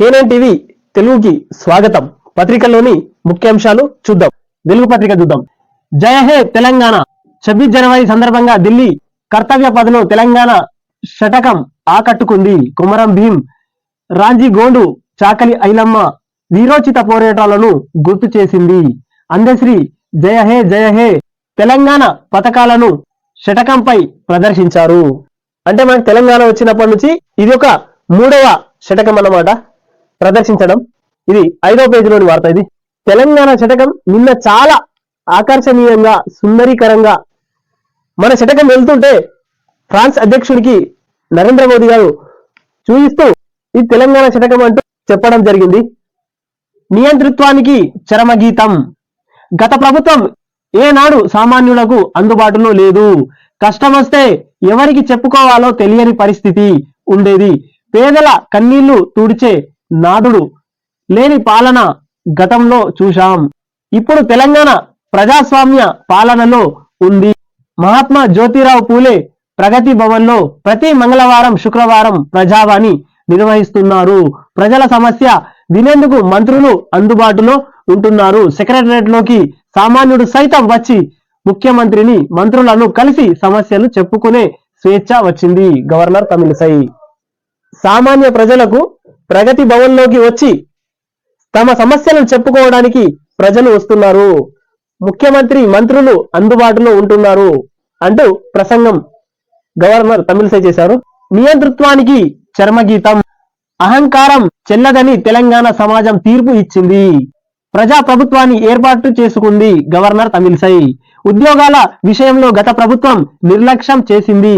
Canaan TV తెలుగుకి స్వాగతం. పత్రికల్లోని ముఖ్యాంశాలు చూద్దాం. వెలుగు పత్రిక చూద్దాం. జయ హే తెలంగాణ 26 జనవరి సందర్భంగా ఢిల్లీ కర్తవ్య పథలో తెలంగాణ శతకం ఆకట్టుకుంది. కొమరం భీం, రాంజీ గోండు, చాకలి ఐలమ్మ వీరోచిత పోరాటాలను గుర్తు చేసింది. అందశ్రీ జయ హే తెలంగాణ పథకాలను శతకంపై ప్రదర్శించారు. అంటే మనకు తెలంగాణ వచ్చినప్పటి నుంచి ఇది ఒక 3వ శతకం అన్నమాట ప్రదర్శించడం. ఇది 5వ పేజీలోని వార్త. ఇది తెలంగాణ శతకం నిన్న చాలా ఆకర్షణీయంగా సుందరీకరంగా మన శతకం వెళ్తుంటే ఫ్రాన్స్ అధ్యక్షుడికి నరేంద్ర మోదీ గారు చూపిస్తూ ఇది తెలంగాణ శతకం అంటూ చెప్పడం జరిగింది. నియంతృత్వానికి చరమగీతం. గత ప్రభుత్వం ఏనాడు సామాన్యులకు అందుబాటులో లేదు. కష్టం వస్తే ఎవరికి చెప్పుకోవాలో తెలియని పరిస్థితి ఉండేది. పేదల కన్నీళ్లు తుడిచే నాదుడు లేని పాలన గతంలో చూశాం. ఇప్పుడు తెలంగాణ ప్రజాస్వామ్య పాలనలో ఉంది. మహాత్మా జ్యోతిరావు పూలే ప్రగతి భవన్లో ప్రతి మంగళవారం, శుక్రవారం ప్రజావాణి నిర్వహిస్తున్నారు. ప్రజల సమస్య వినేందుకు మంత్రులు అందుబాటులో ఉంటున్నారు. సెక్రటరియట్ లోకి సామాన్యుడు సైతం వచ్చి ముఖ్యమంత్రిని, మంత్రులను కలిసి సమస్యలు చెప్పుకునే స్వేచ్ఛ వచ్చింది. గవర్నర్ తమిళిసై సామాన్య ప్రజలకు ప్రగతి భవన్లోకి వచ్చి తమ సమస్యలను చెప్పుకోవడానికి ప్రజలు వస్తున్నారు. ముఖ్యమంత్రి, మంత్రులు అందుబాటులో ఉంటున్నారు అంటూ ప్రసంగం గవర్నర్ తమిళిసై చేశారు. నియంతృత్వానికి చర్మగీతం. అహంకారం చెల్లదని తెలంగాణ సమాజం తీర్పు ఇచ్చింది. ప్రజా ప్రభుత్వాన్ని ఏర్పాటు చేసుకుంది గవర్నర్ తమిళిసై. ఉద్యోగాల విషయంలో గత ప్రభుత్వం నిర్లక్ష్యం చేసింది.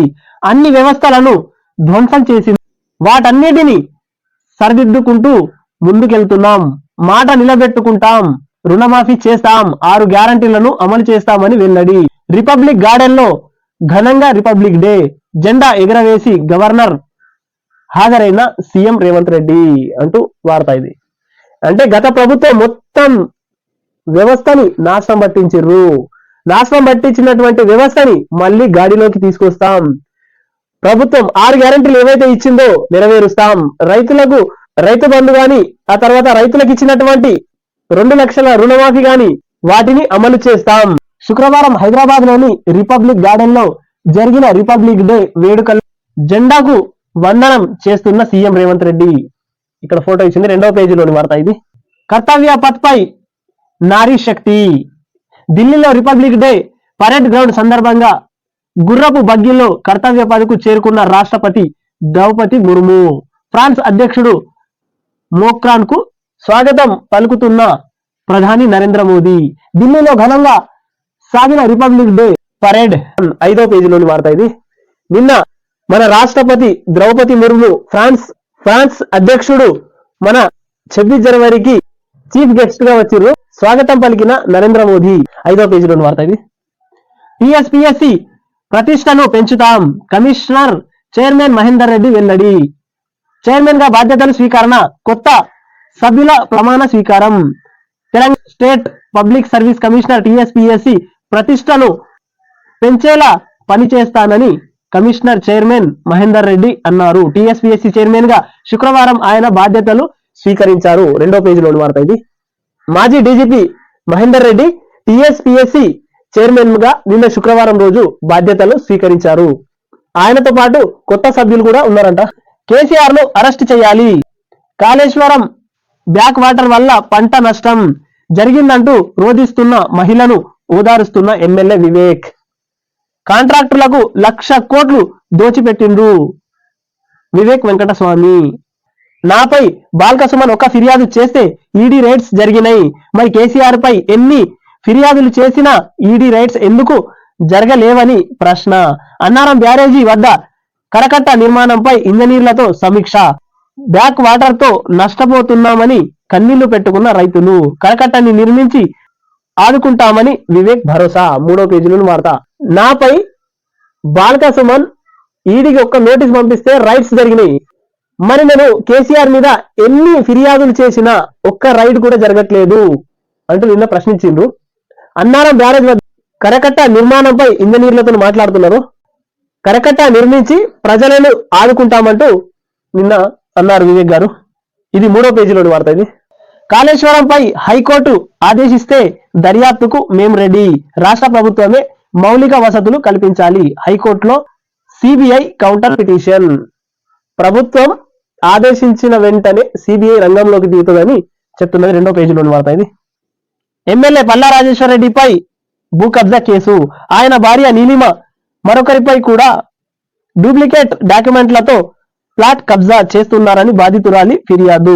అన్ని వ్యవస్థలను ధ్వంసం చేసింది. వాటన్నిటిని సరిదిద్దుకుంటూ ముందుకెళ్తున్నాం. మాట నిలబెట్టుకుంటాం. రుణమాఫీ చేస్తాం. 6 గ్యారంటీలను అమలు చేస్తామని వెల్లడి. రిపబ్లిక్ గార్డెన్ లో ఘనంగా రిపబ్లిక్ డే జెండా ఎగరవేసి గవర్నర్ హాజరైన సీఎం రేవంత్ రెడ్డి అంటూ వార్త. ఇది అంటే గత ప్రభుత్వం మొత్తం వ్యవస్థని నాశనం పట్టించిర్రు. నాశనం పట్టించినటువంటి వ్యవస్థని మళ్ళీ గాడిలోకి తీసుకొస్తాం. ప్రభుత్వం 6 గ్యారెంటీలు ఏవైతే ఇచ్చిందో నెరవేరుస్తాం. రైతులకు రైతు బంధు గాని, ఆ తర్వాత రైతులకు ఇచ్చినటువంటి 2 లక్షల రుణమాఫీ గాని వాటిని అమలు చేస్తాం. శుక్రవారం హైదరాబాద్ లోని రిపబ్లిక్ గార్డెన్ లో జరిగిన రిపబ్లిక్ డే వేడుకల్లో జెండాకు వందనం చేస్తున్న సీఎం రేవంత్ రెడ్డి. ఇక్కడ ఫోటో ఇచ్చింది 2వ పేజీలోని వార్త. ఇది కర్తవ్య పథ్ పై నారీ శక్తి. ఢిల్లీలో రిపబ్లిక్ డే పరేడ్ గ్రౌండ్ సందర్భంగా గుర్రపు బగ్గీలో కర్తవ్య పథకు చేరుకున్న రాష్ట్రపతి ద్రౌపది ముర్ము, ఫ్రాన్స్ అధ్యక్షుడు మోక్రాన్ కు స్వాగతం పలుకుతున్న ప్రధాని నరేంద్ర మోదీ. ఢిల్లీలో ఘనంగా సాగిన రిపబ్లిక్ డే పరేడ్ 5వ పేజీలోని వార్త. ఇది నిన్న మన రాష్ట్రపతి ద్రౌపది ముర్ము, ఫ్రాన్స్ అధ్యక్షుడు మన 26 జనవరికి చీఫ్ గెస్ట్ గా వచ్చిర్రు. స్వాగతం పలికిన నరేంద్ర మోదీ. 5వ పేజీలోని వార్త. ఇది టీఎస్పీఎస్సీ ప్రతిష్టను పెంచుతాం. కమిషనర్ చైర్మన్ మహేందర్ రెడ్డి వెల్లడి. చైర్మన్ గా బాధ్యతలు స్వీకరణ, కొత్త సభ్యుల ప్రమాణ స్వీకారం. Telangana state public service commissioner TSPSC ప్రతిష్టను పెంచేలా పనిచేస్తానని కమిషనర్ చైర్మన్ మహేందర్ రెడ్డి అన్నారు. టీఎస్పీఎస్సీ చైర్మన్ గా శుక్రవారం ఆయన బాధ్యతలు స్వీకరించారు. 2వ పేజీలోని వార్త. ఇది మాజీ DGP Mahender Reddy TSPSC chairman గా నిన్న శుక్రవారం రోజు బాధ్యతలు స్వీకరించారు. ఆయనతో పాటు కొత్త సభ్యులు కూడా ఉన్నారంట. కేసీఆర్ ను అరెస్ట్ చేయాలి. కాళేశ్వరం బ్యాక్ వాటర్ వల్ల పంట నష్టం జరిగిందంటూ రోధిస్తున్న మహిళను ఓదారుస్తున్న ఎమ్మెల్యే వివేక్. కాంట్రాక్టులకు 1,00,000 కోట్లు దోచిపెట్టిండ్రు వివేక్ వెంకటస్వామి. నాపై బాల్క సుమన్ ఒక ఫిర్యాదు చేస్తే ఈడీ రైడ్స్ జరిగినాయి. మరి కేసీఆర్ పై ఎన్ని ఫిర్యాదులు చేసినా ఈడీ రైడ్స్ ఎందుకు జరగలేవని ప్రశ్న. అన్నారం బ్యారేజీ వద్ద కరకట్ట నిర్మాణంపై ఇంజనీర్లతో సమీక్ష. బ్యాక్ వాటర్ తో నష్టపోతున్నామని కన్నీళ్లు పెట్టుకున్న రైతులు. కరకట్టని నిర్మించి ఆదుకుంటామని వివేక్ భరోసా. 3వ పేజీలోని వార్త. నాపై బాల్క సుమన్ ఈడీకి ఒక్క నోటీస్ పంపిస్తే రైడ్స్ జరిగినాయి. మరి నేను కేసీఆర్ మీద ఎన్ని ఫిర్యాదులు చేసినా ఒక్క రైడ్ కూడా జరగట్లేదు అంటూ నిన్న ప్రశ్నించిండ్రు. అన్నారం బ్యారేజ్ వద్ద కరకట్ట నిర్మాణంపై ఇంజనీర్లతో మాట్లాడుతున్నారు. కరకట్ట నిర్మించి ప్రజలను ఆదుకుంటామంటూ నిన్న అన్నారు వివేక్ గారు. ఇది 3వ పేజీలోని వార్త. ఇది కాళేశ్వరంపై హైకోర్టు ఆదేశిస్తే దర్యాప్తుకు మేం రెడీ, రాష్ట్ర ప్రభుత్వమే మౌలిక వసతులు కల్పించాలి, హైకోర్టులో సిబిఐ కౌంటర్ పిటిషన్. ప్రభుత్వం ఆదేశించిన వెంటనే సిబిఐ రంగంలోకి దిగుతుందని చెప్తున్నది 2వ పేజీలోని వార్త. ఇది ఎమ్మెల్యే పల్లా రాజేశ్వర రెడ్డిపై భూ కబ్జా కేసు, ఆయన భార్య నీలిమ మరొకరిపై కూడా డూప్లికేట్ డాక్యుమెంట్లతో ప్లాట్ కబ్జా చేస్తున్నారని బాధితురాలి ఫిర్యాదు.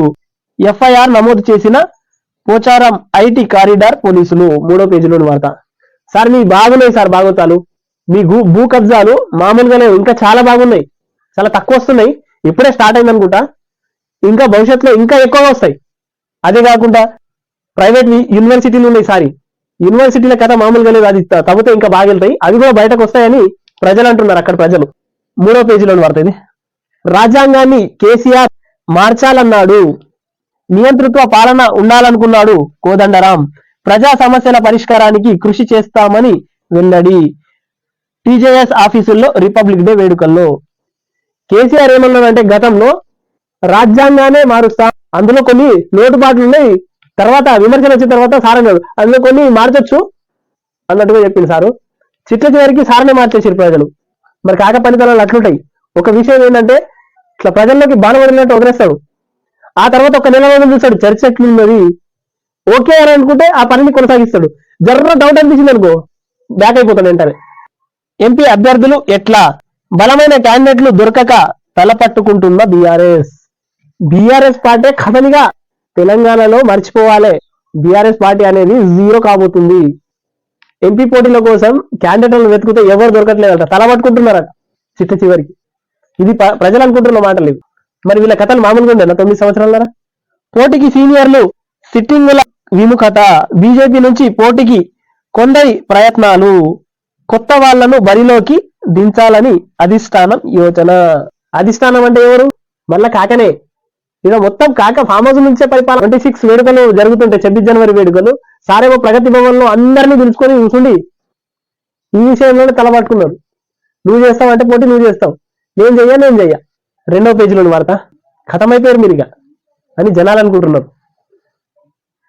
ఎఫ్ఐఆర్ నమోదు చేసిన పోచారం ఐటీ కారిడార్ పోలీసులు. 3వ పేజీలోని వార్త. సార్ మీ బాగున్నాయి సార్ భాగవతాలు, మీ భూ కబ్జాలు మామూలుగానే ఇంకా చాలా బాగున్నాయి, చాలా తక్కువ వస్తున్నాయి, ఇప్పుడే స్టార్ట్ అయింది అనుకుంటా, ఇంకా భవిష్యత్తులో ఇంకా ఎక్కువగా వస్తాయి. అదే కాకుండా ప్రైవేట్ యూనివర్సిటీలు ఉన్నాయి, సారీ యూనివర్సిటీల కథ మామూలుగా లేదు, అది తగ్గితే ఇంకా బాగా వెళ్తాయి, అవి కూడా బయటకు వస్తాయని ప్రజలు అంటున్నారు అక్కడ ప్రజలు. 3వ పేజీలోని వార్త. ఇది రాజ్యాంగాన్ని కేసీఆర్ మార్చాలన్నాడు, నియంతృత్వ పాలన ఉండాలనుకున్నాడు కోదండరాం, ప్రజా సమస్యల పరిష్కారానికి కృషి చేస్తామని వెల్లడి. టీజేఎస్ ఆఫీసుల్లో రిపబ్లిక్ డే వేడుకల్లో కేసీఆర్ ఏమన్నాడంటే, గతంలో రాజ్యాంగానే మారుస్తా, అందులో కొన్ని లోటుపాట్లు ఉన్నాయి, తర్వాత విమర్శలు వచ్చిన తర్వాత సార్ అన్నాడు అందులో కొన్ని మార్చొచ్చు అన్నట్టుగా చెప్పింది సారు. చిట్ల చివరికి సారనే మార్చేసారు ప్రజలు. మరి కాక ఫలితాలు అట్లుంటాయి. ఒక విషయం ఏంటంటే, ఇట్లా ప్రజల్లోకి బాణ వదిలినట్టు వదిలేస్తాడు, ఆ తర్వాత ఒక నెల రోజులు చూస్తాడు చర్చ ఎట్లున్నది, ఓకే అని అనుకుంటే ఆ పనిని కొనసాగిస్తాడు. జర్ర డౌట్ అనిపించింది అనుకో బ్యాక్ అయిపోతాడు వెంటనే. ఎంపీ అభ్యర్థులు ఎట్లా, బలమైన క్యాండిడేట్లు దొరకక తలపట్టుకుంటున్న బీఆర్ఎస్ పార్టీ కథనిగా తెలంగాణలో మర్చిపోవాలి. బీఆర్ఎస్ పార్టీ అనేది జీరో కాబోతుంది. ఎంపీ పోటీల కోసం క్యాండిడేట్లను వెతుకుతే ఎవరు దొరకట్లేదట, తలపట్టుకుంటున్నారట చిట్ట చివరికి. ఇది ప్రజలు అనుకుంటున్న మాటలు ఇవి. మరి వీళ్ళ కథలు మామూలుగా ఉండేనా 9 సంవత్సరాల? పోటీకి సీనియర్లు సిట్టింగుల విముఖత, బీజేపీ నుంచి పోటీకి కొందరి ప్రయత్నాలు, కొత్త వాళ్లను బరిలోకి దించాలని అధిష్టానం యోచన. అధిష్టానం అంటే ఎవరు? మళ్ళా కాకనే. ఇక మొత్తం కాక ఫామ్ హౌస్ నుంచే పరిపాలన. 26 వేడుకలు జరుగుతుంటాయి, 26 జనవరి వేడుకలు. సారేమో ప్రగతి భవన్ లో అందరినీ పిలుచుకొని కూర్చుండి ఈ విషయంలోనే తలపట్టుకున్నారు. నువ్వు చేస్తావంటే పోటీ నువ్వు చేస్తావు, నేను చెయ్య. 2వ పేజీలోని వార్త. ఖతమైపోయారు మీరుగా అని జనాలు అనుకుంటున్నారు.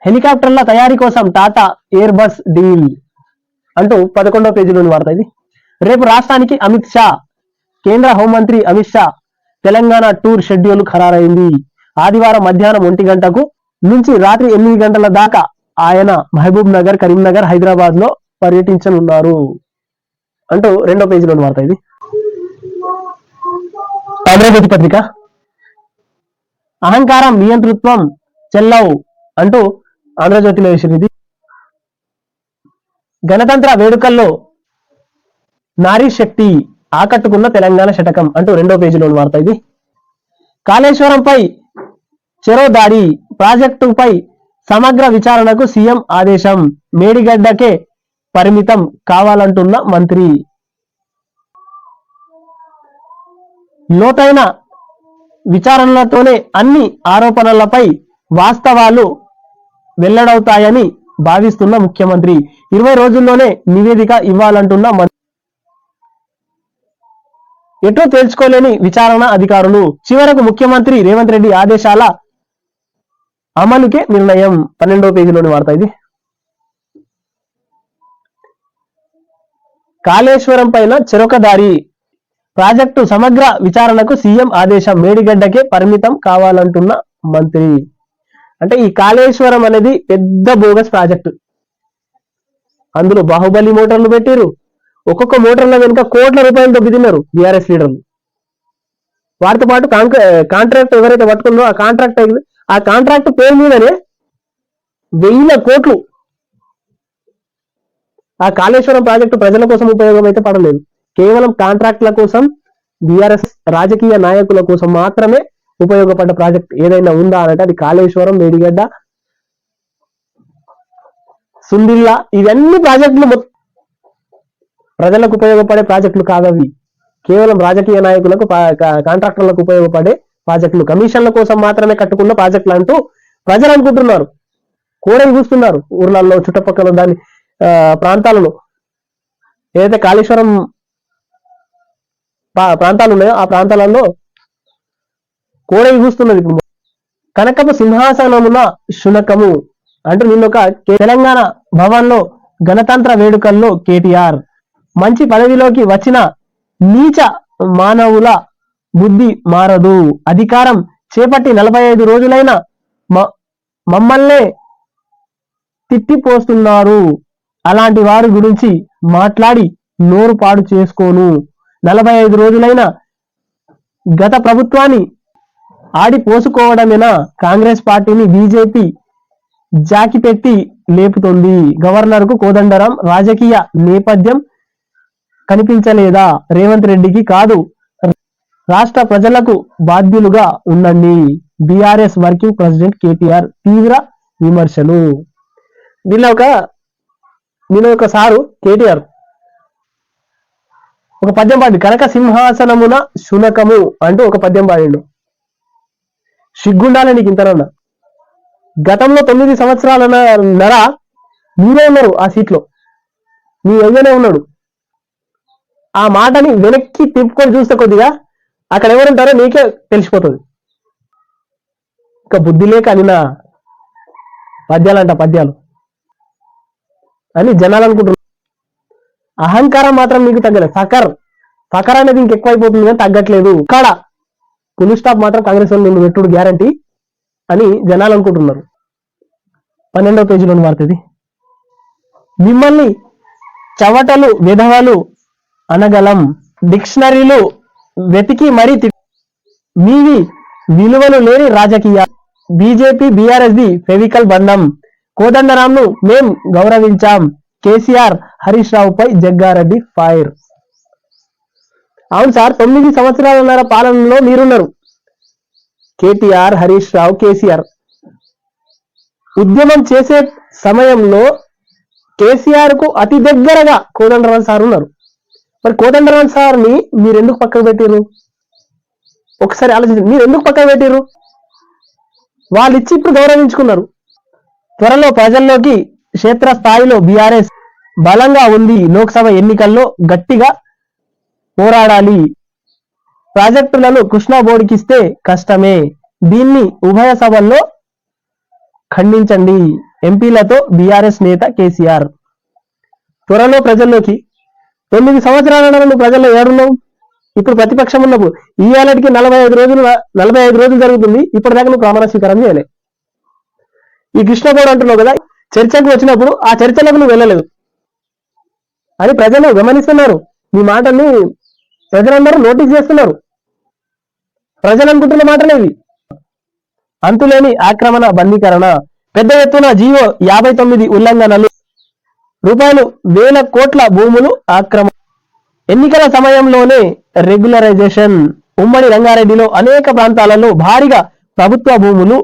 హెలికాప్టర్ల తయారీ కోసం టాటా ఎయిర్ బస్ డీల్ అంటూ 11వ పేజీలోని వార్త. ఇది రేపు రాష్ట్రానికి అమిత్ షా, కేంద్ర హోంమంత్రి అమిత్ షా తెలంగాణ టూర్ షెడ్యూల్ ఖరారైంది. ఆదివారం మధ్యాహ్నం 1 గంటకు నుంచి రాత్రి 8 గంటల దాకా ఆయన మహబూబ్ నగర్, కరీంనగర్, హైదరాబాద్ లో పర్యటించనున్నారు అంటూ 2వ పేజీలోని వార్త. ఇది ఆంధ్రజ్యోతి పత్రిక. అహంకారం నియంతృత్వం చెల్లవు అంటూ ఆంధ్రజ్యోతిలో వేసింది. ఇది గణతంత్ర వేడుకల్లో నారీ శక్తి ఆకట్టుకున్న తెలంగాణ శతకం అంటూ 2వ పేజీలోని వార్త. ఇది కాళేశ్వరంపై చెరో దారి, ప్రాజెక్టుపై సమగ్ర విచారణకు సీఎం ఆదేశం, మేడిగడ్డకే పరిమితం కావాలంటున్న మంత్రి. లోతైన విచారణలతోనే అన్ని ఆరోపణలపై వాస్తవాలు వెల్లడవుతాయని భావిస్తున్న ముఖ్యమంత్రి. 20 రోజుల్లోనే నివేదిక ఇవ్వాలంటున్న మంత్రి. ఎటో తేల్చుకోలేని విచారణ అధికారులు. చివరకు ముఖ్యమంత్రి రేవంత్ రెడ్డి ఆదేశాల అమలుకే నిర్ణయం. 12వ పేజీలోని వార్త. ఇది కాళేశ్వరం పైన చెరొక దారి, ప్రాజెక్టు సమగ్ర విచారణకు సీఎం ఆదేశం, మేడిగడ్డకే పరిమితం కావాలంటున్న మంత్రి. అంటే ఈ కాళేశ్వరం అనేది పెద్ద బోగస్ ప్రాజెక్టు. అందులో బాహుబలి మోటార్లు పెట్టిరు, ఒక్కొక్క మోటార్ల వెనుక కోట్ల రూపాయలు దొబ్బి తిన్నారు బీఆర్ఎస్ లీడర్లు. వాటితో పాటు కాంట్రాక్ట్ ఎవరైతే పట్టుకుందో ఆ కాంట్రాక్ట్ పేరు మీదనే 1000 కోట్లు. ఆ కాళేశ్వరం ప్రాజెక్టు ప్రజల కోసం ఉపయోగం అయితే పడలేదు, కేవలం కాంట్రాక్ట్ల కోసం, బీఆర్ఎస్ రాజకీయ నాయకుల కోసం మాత్రమే ఉపయోగపడ్డ ప్రాజెక్ట్ ఏదైనా ఉందా అంటే అది కాళేశ్వరం, మేడిగడ్డ, సుందిల్లా. ఇవన్నీ ప్రాజెక్టులు ప్రజలకు ఉపయోగపడే ప్రాజెక్టులు కాదవి, కేవలం రాజకీయ నాయకులకు, కాంట్రాక్టర్లకు ఉపయోగపడే ప్రాజెక్టులు, కమిషన్ల కోసం మాత్రమే కట్టుకున్న ప్రాజెక్టులు అంటూ ప్రజలు అనుకుంటున్నారు. కూడని చూస్తున్నారు ఊర్లలో, చుట్టుపక్కల దాని ప్రాంతాలలో ఏదైతే కాళేశ్వరం ప్రాంతాలు ఉన్నాయో ఆ ప్రాంతాలలో కూడని చూస్తున్నది. ఇప్పుడు కనకపు సింహాసనమున శునకము అంటూ నిన్నొక తెలంగాణ భవన్ లో గణతంత్ర వేడుకల్లో కేటీఆర్. మంచి పదవిలోకి వచ్చిన నీచ మానవుల బుద్ధి మారదు. అధికారం చేపట్టి 45 రోజులైన మమ్మల్నే తిట్టిపోస్తున్నారు. అలాంటి వారి గురించి మాట్లాడి నోరు పాడు చేసుకోను. 45 రోజులైన గత ప్రభుత్వాన్ని ఆడిపోసుకోవడమేనా కాంగ్రెస్ పార్టీని బీజేపీ జాకిపెట్టి లేపుతోంది. గవర్నర్ కు కోదండరాం రాజకీయ నేపథ్యం కనిపించలేదా? రేవంత్ రెడ్డికి కాదు, రాష్ట్ర ప్రజలకు బాధ్యులుగా ఉండండి. బీఆర్ఎస్ వర్కింగ్ ప్రెసిడెంట్ కేటీఆర్ తీవ్ర విమర్శలు. దీనిలో ఒక సారు కేటీఆర్ ఒక పద్యం పాడి కనక సింహాసనమున శునకము అంటూ ఒక పద్యం పాడిండు. సిగ్గుండాలి నీకు ఇంతనన్నా. గతంలో 9 సంవత్సరాల నర మీరే ఉన్నారు ఆ సీట్లో, మీ ఎదుగునే ఉన్నాడు. ఆ మాటని వెనక్కి తిప్పుకొని చూస్తే కొద్దిగా అక్కడ ఎవరుంటారో నీకే తెలిసిపోతుంది. ఇక బుద్ధి లేక అనిన పద్యాలు అని జనాలు అనుకుంటున్నారు. అహంకారం మాత్రం నీకు తగ్గలేదు. ఫకర్ అనేది ఇంకెక్కువైపోతుంది కానీ తగ్గట్లేదు. ఇక్కడ పులి స్టాప్ మాత్రం కాంగ్రెస్ వాళ్ళు నిన్ను పెట్టుడు గ్యారంటీ అని జనాలు అనుకుంటున్నారు. 12వ పేజీలోని వార్తది. మిమ్మల్ని చవటలు విధవలు అనగలం, డిక్షనరీలు వెతికి మరీ మీవి విలువలు లేని రాజకీయ. బీజేపీ బీఆర్ఎస్ ది ఫెవికల్ బంధం. కోదండరాంను మేం గౌరవించాం. కేసీఆర్ హరీష్ రావుపై జగ్గారెడ్డి ఫైర్. అవును సార్, 9 సంవత్సరాల పాలనలో మీరున్నారు. కేటీఆర్, హరీష్ రావు, కేసీఆర్ ఉద్యమం చేసే సమయంలో కేసీఆర్ కు అతి దగ్గరగా కోదండరాం సార్ ఉన్నారు. మరి కోదండరాం సార్ని మీరు ఎందుకు పక్కకు పెట్టిర్రు? ఒకసారి ఆలోచించండి. మీరు ఎందుకు పక్కకు పెట్టిర్రు? వాళ్ళు ఇచ్చి ఇప్పుడు గౌరవించుకున్నారు. త్వరలో ప్రజల్లోకి క్షేత్రస్థాయిలో బీఆర్ఎస్ బలంగా ఉంది. లోక్సభ ఎన్నికల్లో గట్టిగా పోరాడాలి. ప్రాజెక్టులను కృష్ణా బోర్డుకిస్తే కష్టమే. దీన్ని ఉభయ సభల్లో ఖండించండి. ఎంపీలతో బీఆర్ఎస్ నేత కేసీఆర్. త్వరలో ప్రజల్లోకి 9 సంవత్సరాల నువ్వు ప్రజల్లో ఏడున్నావు. ఇప్పుడు ప్రతిపక్షం ఉన్నప్పుడు ఇవాళకి 45 రోజులు జరుగుతుంది. ఇప్పటిదాకా నువ్వు ప్రమాణ స్వీకారం చేయలే. ఈ కృష్ణ బోర్డు అంటున్నావు కదా, చర్చకు వచ్చినప్పుడు ఆ చర్చలకు నువ్వు వెళ్ళలేదు. అది ప్రజలు గమనిస్తున్నారు. నీ మాటల్ని ప్రజలందరూ నోటీస్ చేస్తున్నారు. ప్రజలు అనుకుంటున్న మాటలే ఇవి. అంతులేని ఆక్రమణ, బందీకరణ, పెద్ద ఎత్తున జీవో 59 ఉల్లంఘనలు, రూపాయలు వేల కోట్ల భూములు ఆక్రమణ, ఎన్నికల సమయంలోనే రెగ్యులరైజేషన్, ఉమ్మడి రంగారెడ్డిలో అనేక ప్రాంతాలలో భారీగా ప్రభుత్వ భూములు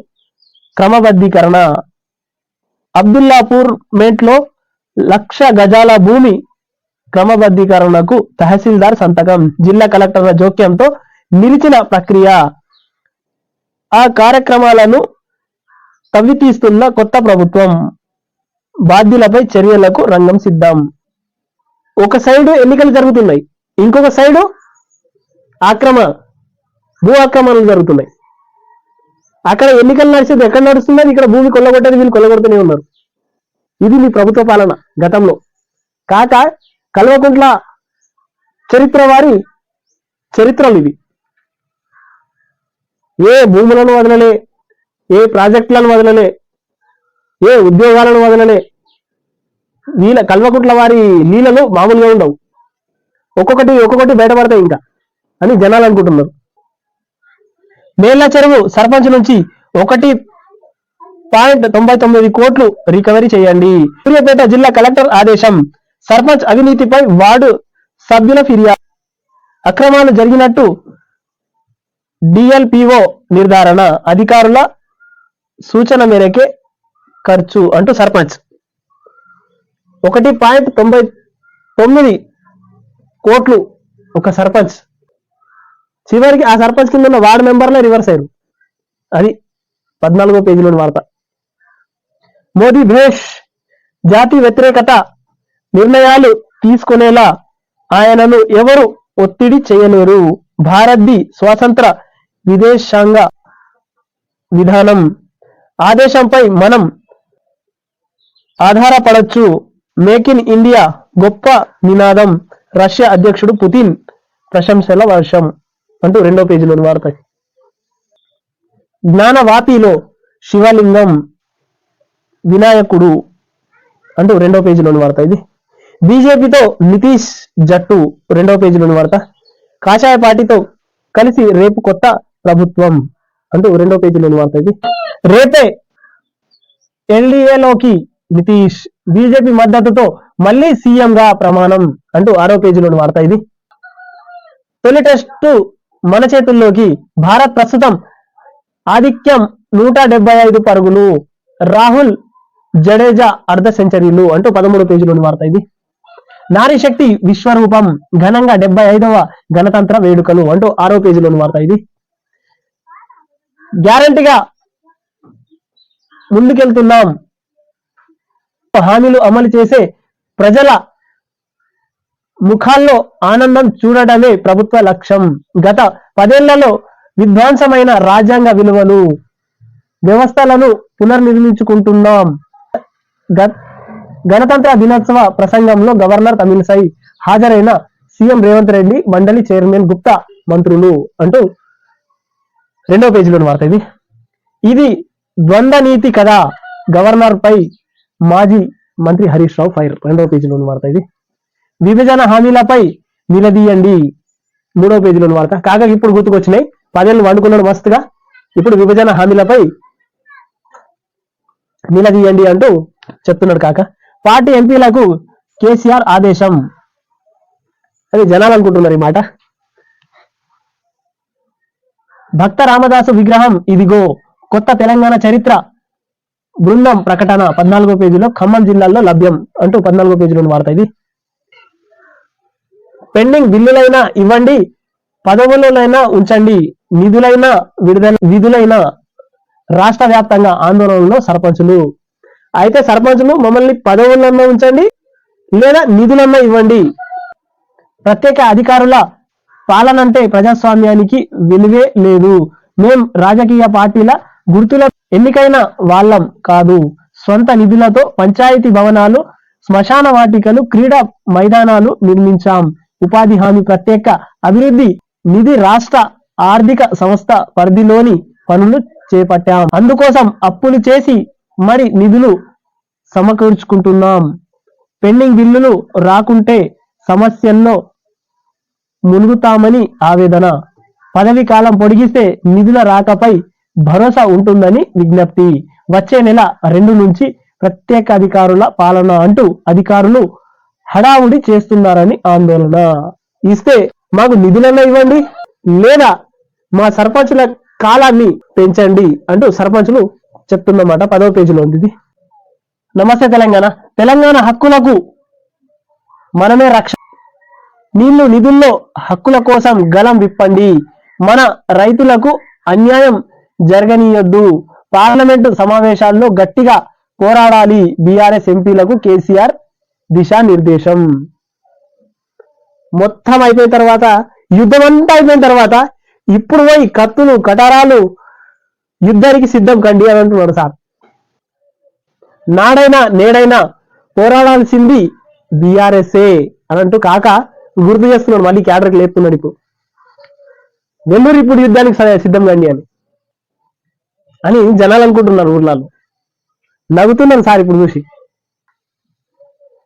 క్రమబద్ధీకరణ, అబ్దుల్లాపూర్ మేట్లో 1,00,000 గజాల భూమి క్రమబద్ధీకరణకు తహసీల్దార్ సంతకం, జిల్లా కలెక్టర్ల జోక్యంతో నిలిచిన ప్రక్రియ. ఆ కార్యక్రమాలను తవ్వితీస్తున్న కొత్త ప్రభుత్వం. బాధ్యులపై చర్యలకు రంగం సిద్ధం. ఒక సైడు ఎన్నికలు జరుగుతున్నాయి, ఇంకొక సైడు భూ ఆక్రమణలు జరుగుతున్నాయి. అక్కడ ఎన్నికలు నడిచేది ఎక్కడ నడుస్తున్నది, ఇక్కడ భూమి కొల్లగొట్టేది వీళ్ళు కొల్లగొడుతూనే ఉన్నారు. ఇది మీ ప్రభుత్వ పాలన గతంలో. కాక కల్వకుంట్ల చరిత్ర వారి చరిత్రలు ఇవి. ఏ భూములను వదలలే, ఏ ప్రాజెక్టులను వదలలే, ఏ ఉద్యోగాలను వదలలే. వీళ్ళ కల్వకుంట్ల వారి లీలలు మామూలుగా ఉండవు. ఒక్కొక్కటి బయటపడతాయి ఇంకా అని జనాలు అనుకుంటున్నారు. మేళ్ల చెరువు సర్పంచ్ నుంచి 1.99 కోట్లు రికవరీ చేయండి. సూర్యాపేట జిల్లా కలెక్టర్ ఆదేశం. సర్పంచ్ అవినీతిపై వార్డు సభ్యుల ఫిర్యాదు. అక్రమాలు జరిగినట్టు డిఎల్పిఓ నిర్ధారణ. అధికారుల సూచన మేరకే ఖర్చు అంటూ సర్పంచ్ 1.99 కోట్లు ఒక సర్పంచ్. చివరికి ఆ సర్పంచ్ కింద ఉన్న వార్డు మెంబర్లే రివర్స్ అయ్యారు. అది 14వ పేజీలోని వార్త. మోదీ భేష్, జాతి వ్యతిరేకత నిర్ణయాలు తీసుకునేలా ఆయనను ఎవరు ఒత్తిడి చేయలేరు. భారత్ది స్వతంత్ర విధానం, ఆదేశంపై మనం ఆధారపడొచ్చు, మేక్ ఇన్ ఇండియా గొప్ప నినాదం, రష్యా అధ్యక్షుడు పుతిన్ ప్రశంసల వర్షం అంటూ 2వ పేజీలోని వార్త. జ్ఞానవాపిలో శివలింగం వినాయకుడు అంటూ 2వ పేజీలోని వార్త. ఇది బీజేపీతో నితీష్ జట్టు 2వ పేజీలోని వార్త. కాషాయ పార్టీతో కలిసి రేపు కొత్త ప్రభుత్వం అంటూ 2వ పేజీలోని వార్త. ఇది రేపే ఎల్డీఏలోకి నితీష్, బీజేపీ మద్దతుతో మళ్లీ సీఎం గా ప్రమాణం అంటూ 6వ పేజీలోని వార్త. ఇది తొలి టెస్టు మన చేతుల్లోకి, భారత్ ప్రస్తుతం ఆధిక్యం 175 పరుగులు, రాహుల్ జడేజా అర్ధ సెంచరీలు అంటూ 13వ పేజీలోని వార్త. ఇది నారీ శక్తి విశ్వరూపం, ఘనంగా 75వ గణతంత్ర వేడుకలు అంటూ 6వ పేజీలోని వార్త. ఇది గ్యారంటీగా ముందుకెళ్తున్నాం, హామీలు అమలు చేసే ప్రజల ముఖాల్లో ఆనందం చూడడమే ప్రభుత్వ లక్ష్యం, గత 10 ఏళ్లలో విధ్వంసమైన రాజ్యాంగ విలువలు వ్యవస్థలను పునర్నిర్మించుకుంటున్నాం. గణతంత్ర దినోత్సవ ప్రసంగంలో గవర్నర్ తమిళిసై హాజరైన సీఎం రేవంత్ రెడ్డి, మండలి చైర్మన్ గుప్తా మంత్రులు అంటూ 2వ పేజీలోని వార్త. ఇది ద్వంద్వ నీతి కదా, గవర్నర్ పై మాజీ మంత్రి హరీష్ రావు ఫైర్ 2వ పేజీలోని వార్త. ఇది విభజన హామీలపై నిలదీయండి 3వ పేజీలోని వార్త. కాగా ఇప్పుడు గుర్తుకొచ్చినాయి, 10 ఏళ్ళు వండుకున్నాడు మస్తుగా, ఇప్పుడు విభజన హామీలపై నిలదీయండి అంటూ చెప్తున్నాడు కాక. పార్టీ ఎంపీలకు కేసీఆర్ ఆదేశం, అది జనాలు అనుకుంటున్నారు ఈ మాట. భక్త రామదాసు విగ్రహం ఇదిగో, కొత్త తెలంగాణ చరిత్ర బృందం ప్రకటన 14వ పేజీలో, ఖమ్మం జిల్లాలో లభ్యం అంటూ 14వ పేజీలోని వార్త. ఇది పెండింగ్ బిల్లులైనా ఇవ్వండి, పదవులైనా ఉంచండి, విధులైన రాష్ట్ర వ్యాప్తంగా ఆందోళనలో సర్పంచులు. అయితే సర్పంచులు మమ్మల్ని పదవులన్నా ఉంచండి లేదా నిధులన్నా ఇవ్వండి, ప్రత్యేక అధికారుల పాలనంటే ప్రజాస్వామ్యానికి విలువే లేదు, మేం రాజకీయ పార్టీల గుర్తుల ఎన్నికైన వాళ్ళం కాదు, స్వంత నిధులతో పంచాయతీ భవనాలు, శ్మశాన వాటికలు, క్రీడా మైదానాలు నిర్మించాం, ఉపాధి హామీ ప్రత్యేక అభివృద్ధి నిధి రాష్ట్ర ఆర్థిక సంస్థ పరిధిలోని పనులు చేపట్టాం, అందుకోసం అప్పులు చేసి మరి నిధులు సమకూర్చుకుంటున్నాం, పెండింగ్ బిల్లులు రాకుంటే సమస్యల్లో మునుగుతామని ఆవేదన, పదవి కాలం పొడిగిస్తే నిధుల రాకపై భరోసా ఉంటుందని విజ్ఞప్తి, వచ్చే నెల 2 నుంచి ప్రత్యేక అధికారుల పాలన అంటూ అధికారులు హడావుడి చేస్తున్నారని ఆందోళన. ఇస్తే మాకు నిధులన్నా ఇవ్వండి లేదా మా సర్పంచుల కాలాన్ని పెంచండి అంటూ సర్పంచులు చెప్తున్నమాట. 10వ పేజీలో ఉంది ఇది. నమస్తే తెలంగాణ, తెలంగాణ హక్కులకు మనమే రక్ష, నీళ్లు నిధుల్లో హక్కుల కోసం గలం విప్పండి, మన రైతులకు అన్యాయం జరగనీయొద్దు, పార్లమెంటు సమావేశాల్లో గట్టిగా పోరాడాలి, బీఆర్ఎస్ ఎంపీలకు కేసీఆర్ దిశానిర్దేశం. మొత్తం అయిపోయిన తర్వాత, యుద్ధం అంతా అయిపోయిన తర్వాత ఇప్పుడు పోయి కత్తులు కటారాలు యుద్ధానికి సిద్ధం కండి అని అంటున్నాడు సార్. నాడైనా నేడైనా పోరాడాల్సింది బీఆర్ఎస్ఏ అని అంటూ కాక గుర్తు చేస్తున్నాడు, మళ్ళీ క్యాడర్కి లేపుతున్నాడు. ఇప్పుడు వెల్లూరు ఇప్పుడు యుద్ధానికి సిద్ధం కండి అని జనాలు అనుకుంటున్నారు, ఊర్లలో నవ్వుతున్నారు సార్ ఇప్పుడు చూసి.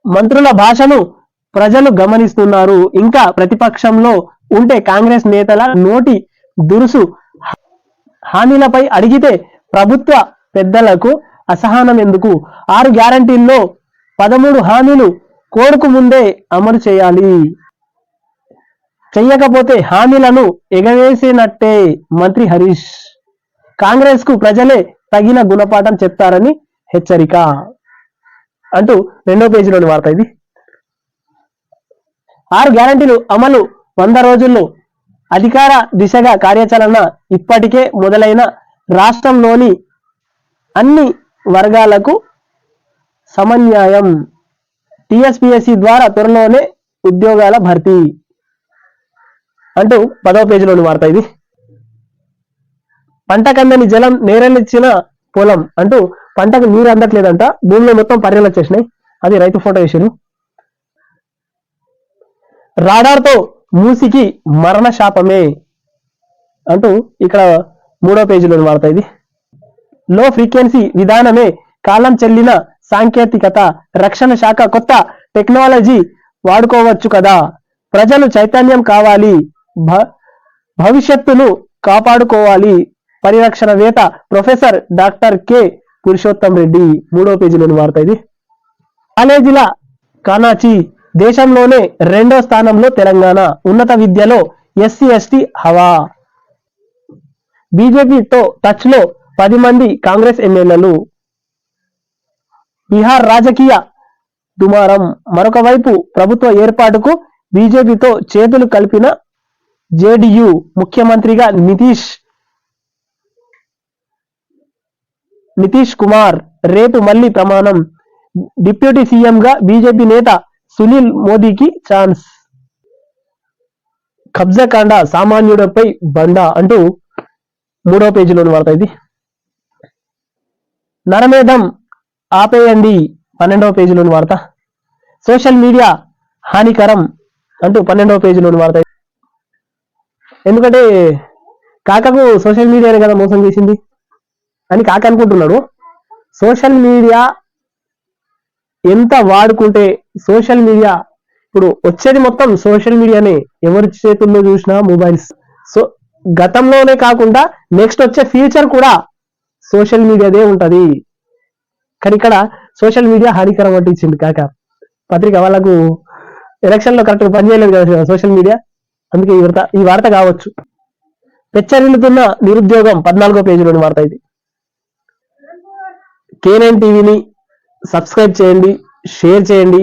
మంత్రుల భాషను ప్రజలు గమనిస్తున్నారు, ఇంకా ప్రతిపక్షంలో ఉంటే కాంగ్రెస్ నేతల నోటి దురుసు హామీలపై అడిగితే ప్రభుత్వ పెద్దలకు అసహనం ఎందుకు, 6 గ్యారంటీల్లో 13 హామీలు కోరుకు ముందే అమలు చేయాలి, చెయ్యకపోతే హామీలను ఎగవేసినట్టే మంత్రి హరీష్, కాంగ్రెస్ కు ప్రజలే తగిన గుణపాఠం చెప్తారని హెచ్చరిక అంటూ 2వ పేజీలోని వార్త. ఇది 6 గ్యారంటీలు అమలు 100 రోజుల్లో, అధికార దిశగా కార్యాచరణ ఇప్పటికే మొదలైన, రాష్ట్రంలోని అన్ని వర్గాలకు సమన్యాయం, టీఎస్పీఎస్సీ ద్వారా త్వరలోనే ఉద్యోగాల భర్తీ అంటూ 10వ పేజీలోని వార్త. ఇది పంట కందని జలం నేరెళ్ళిచ్చిన పొలం అంటూ పంటకు నీరు అందట్లేదంట, భూమిలో మొత్తం పర్రెలు వచ్చేసినాయి. అది రైతు ఫోటో వేసారు. రాడార్తో మూసికి మరణ శాపమే అంటూ ఇక్కడ 3వ పేజీలో వాడతా. ఇది లో ఫ్రీక్వెన్సీ విధానమే కాలం చెల్లిన సాంకేతికత, రక్షణ శాఖ కొత్త టెక్నాలజీ వాడుకోవచ్చు కదా, ప్రజలు చైతన్యం కావాలి, భవిష్యత్తును కాపాడుకోవాలి, పరిరక్షణవేత్త professor doctor K Purushottam Reddy 3వ పేజీలో వాడతా. ఇది కాలేజీల కానాచి, దేశంలోనే 2వ స్థానంలో తెలంగాణ, ఉన్నత విద్యలో ఎస్సీ ఎస్టీ హవా, బీజేపీతో టచ్ లో 10 మంది కాంగ్రెస్ ఎమ్మెల్యేలు, బీహార్ రాజకీయ దుమారం, మరొక వైపు ప్రభుత్వ ఏర్పాటుకు బీజేపీతో చేతులు కలిపిన జేడీయూ, ముఖ్యమంత్రిగా నితీష్ కుమార్ రేపు మళ్లీ ప్రమాణం, డిప్యూటీ సీఎంగా బీజేపీ నేత సునీల్ మోదీకి ఛాన్స్, కబ్జాకాండ సామాన్యుడిపై బండ అంటూ 3వ పేజీలోని వార్త. ఇది నరమేధం ఆపేయండి 12వ పేజీలోని వార్త. సోషల్ మీడియా హానికరం అంటూ 12వ పేజీలోని వార్త. ఎందుకంటే కాకకు సోషల్ మీడియానే కదా మోసం చేసింది అని కాక అనుకుంటున్నాడు. సోషల్ మీడియా ఎంత వాడుకుంటే, సోషల్ మీడియా ఇప్పుడు వచ్చేది మొత్తం సోషల్ మీడియానే, ఎవరి చేతుల్లో చూసినా మొబైల్స్. సో గతంలోనే కాకుండా నెక్స్ట్ వచ్చే ఫ్యూచర్ కూడా సోషల్ మీడియాదే ఉంటది. కానీ ఇక్కడ సోషల్ మీడియా హానికరం అంటే ఇచ్చింది కాక. పత్రిక వాళ్ళకు ఎలక్షన్ లో కరెక్ట్ పనిచేయలేదు కదా సోషల్ మీడియా, అందుకే ఈ వార్త కావచ్చు. పెచ్చరిల్లుతున్న నిరుద్యోగం 14వ పేజీలోని వార్త. ఇది K9 టీవీని సబ్స్క్రైబ్ చేయండి, షేర్ చేయండి,